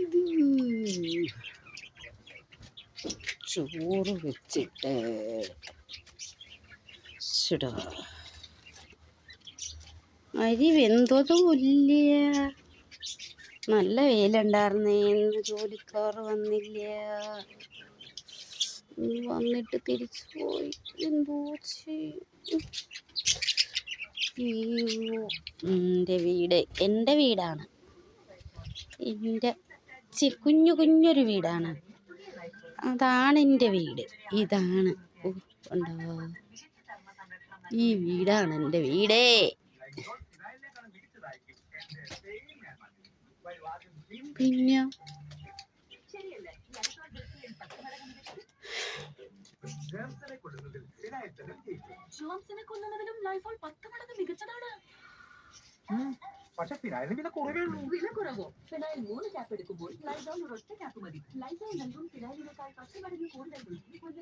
ഇത് ചോറ് വെച്ചിട്ട് ചുടാ. അരി വെന്തതുമില്ല. നല്ല വെയിലുണ്ടായിരുന്നേ, ഇന്ന് ജോലിക്കാർ വന്നില്ല. വന്നിട്ട് തിരിച്ചു പോയി. എന്തോ ചെയ്യും. അയ്യോ, എൻ്റെ വീടാണ്. കുഞ്ഞു കുഞ്ഞൊരു വീടാണ്. അതാണ് എൻ്റെ വീട്. ഇതാണ് ഉണ്ടോ, ഈ വീടാണ് എൻ്റെ വീടേ. പിന്നെ ജോൺസിനെ കൊല്ലുന്നതിലും ലൈഫോൾ 10 മടങ്ങ് മികച്ചതാണ്. പക്ഷെ ഫിനായിലിന് വില കുറവോ? ഫിനായിൽ 3 ക്യാപ്പ് എടുക്കുമ്പോൾ ലൈസോൾ ഒരൊറ്റ ക്യാപ്പ് മതി. ലൈസോൾ നൽകും ഫിനായിലിനേക്കാൾ 10 മടങ്ങ് കൂടുതൽ